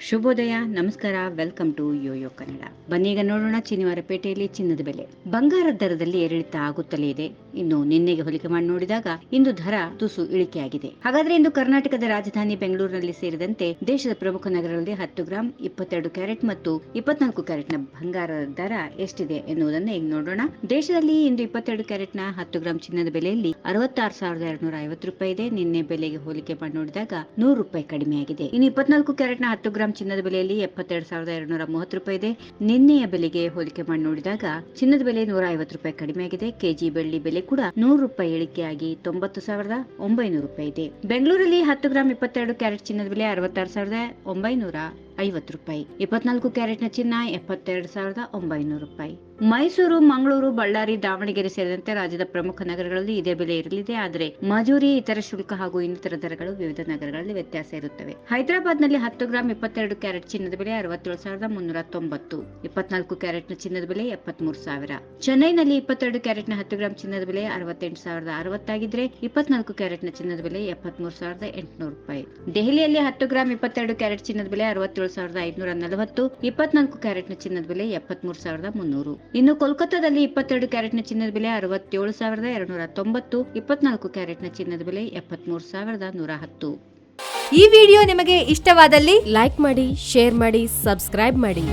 ಶುಭೋದಯ, ನಮಸ್ಕಾರ, welcome to Yoyo Kannada. ಬನ್ನೀಗ ನೋಡೋಣ ಶನಿವಾರಪೇಟೆಯಲ್ಲಿ ಚಿನ್ನದ ಬೆಲೆ. ಬಂಗಾರದ ದರದಲ್ಲಿ ಏರಿಳಿತ ಆಗುತ್ತಲೇ ಇದೆ. ಇನ್ನು ನಿನ್ನೆಗೆ ಹೋಲಿಕೆ ಮಾಡಿ ನೋಡಿದಾಗ ಇಂದು ದರ ತುಸು ಇಳಿಕೆಯಾಗಿದೆ. ಹಾಗಾದ್ರೆ ಇಂದು ಕರ್ನಾಟಕದ ರಾಜಧಾನಿ ಬೆಂಗಳೂರಿನಲ್ಲಿ ಸೇರಿದಂತೆ ದೇಶದ ಪ್ರಮುಖ ನಗರಗಳಲ್ಲಿ 10 ಗ್ರಾಂ 22 ಕ್ಯಾರೆಟ್ ಮತ್ತು 24 ಕ್ಯಾರೆಟ್ನ ಬಂಗಾರದ ದರ ಎಷ್ಟಿದೆ ಎನ್ನುವುದನ್ನು ಈಗ ನೋಡೋಣ. ದೇಶದಲ್ಲಿ ಇಂದು 22 ಕ್ಯಾರೆಟ್ನ 10 ಗ್ರಾಂ ಚಿನ್ನದ ಬೆಲೆಯಲ್ಲಿ 66,250 ರೂಪಾಯಿ ಇದೆ. ನಿನ್ನೆ ಬೆಲೆಗೆ ಹೋಲಿಕೆ ಮಾಡಿ ನೋಡಿದಾಗ 100 ರೂಪಾಯಿ ಕಡಿಮೆಯಾಗಿದೆ. ಇನ್ನು 24 ಕ್ಯಾರೆಟ್ನ 10 ಗ್ರಾಂ ಚಿನ್ನದ ಬೆಲೆಯಲ್ಲಿ 72,230 ರೂಪಾಯಿ ಇದೆ. ನಿನ್ನೆಯ ಬೆಲೆಗೆ ಹೋಲಿಕೆ ಮಾಡಿ ನೋಡಿದಾಗ ಚಿನ್ನದ ಬೆಲೆ 150 ರೂಪಾಯಿ ಕಡಿಮೆಯಾಗಿದೆ. ಕೆಜಿ ಬೆಳ್ಳಿ ಬೆಲೆ ಕೂಡ 100 ರೂಪಾಯಿ ಇಳಿಕೆಯಾಗಿ 90,900 ರೂಪಾಯಿ ಇದೆ. ಬೆಂಗಳೂರಲ್ಲಿ 10 ಗ್ರಾಂ 22 ಕ್ಯಾರೆಟ್ ಚಿನ್ನದ ಬೆಲೆ 66,950 ರೂಪಾಯಿ. 24 ಕ್ಯಾರೆಟ್ನ ಚಿನ್ನ 72,900 ರೂಪಾಯಿ. ಮೈಸೂರು, ಮಂಗಳೂರು, ಬಳ್ಳಾರಿ, ದಾವಣಗೆರೆ ಸೇರಿದಂತೆ ರಾಜ್ಯದ ಪ್ರಮುಖ ನಗರಗಳಲ್ಲಿ ಇದೇ ಬೆಲೆ ಇರಲಿದೆ. ಆದರೆ ಮಜೂರಿ, ಇತರ ಶುಲ್ಕ ಹಾಗೂ ಇನ್ನಿತರ ದರಗಳು ವಿವಿಧ ನಗರಗಳಲ್ಲಿ ವ್ಯತ್ಯಾಸ ಇರುತ್ತವೆ. ಹೈದರಾಬಾದ್ನಲ್ಲಿ 10 ಗ್ರಾಂ 22 ಕ್ಯಾರೆಟ್ ಚಿನ್ನದ ಬೆಲೆ 67,390. 24 ಕ್ಯಾರೆಟ್ನ ಚಿನ್ನದ ಬೆಲೆ 73,000. ಚೆನ್ನೈನಲ್ಲಿ 22 ಕ್ಯಾರೆಟ್ನ 10 ಗ್ರಾಂ ಚಿನ್ನದ ಬೆಲೆ 68,060 ಆಗಿದ್ರೆ 24 ಕ್ಯಾರೆಟ್ನ ಚಿನ್ನದ ಬೆಲೆ 73,800 ರೂಪಾಯಿ. ದೆಹಲಿಯಲ್ಲಿ 10 ಗ್ರಾಂ 22 ಕ್ಯಾರೆಟ್ ಚಿನ್ನದ ಬೆಲೆ 67,540. 24 ಕ್ಯಾರೆಟ್ನ ಚಿನ್ನದ ಬೆಲೆ 73,300. ಇನ್ನು ಕೋಲ್ಕತ್ತಾದಲ್ಲಿ 22 ಕ್ಯಾರೆಟ್ನ ಚಿನ್ನದ ಬೆಲೆ 67,290. 24 ಕ್ಯಾರೆಟ್ನ ಚಿನ್ನದ ಬೆಲೆ 73,110. ಈ ವಿಡಿಯೋ ನಿಮಗೆ ಇಷ್ಟವಾದಲ್ಲಿ ಲೈಕ್ ಮಾಡಿ, ಶೇರ್ ಮಾಡಿ, ಸಬ್ಸ್ಕ್ರೈಬ್ ಮಾಡಿ.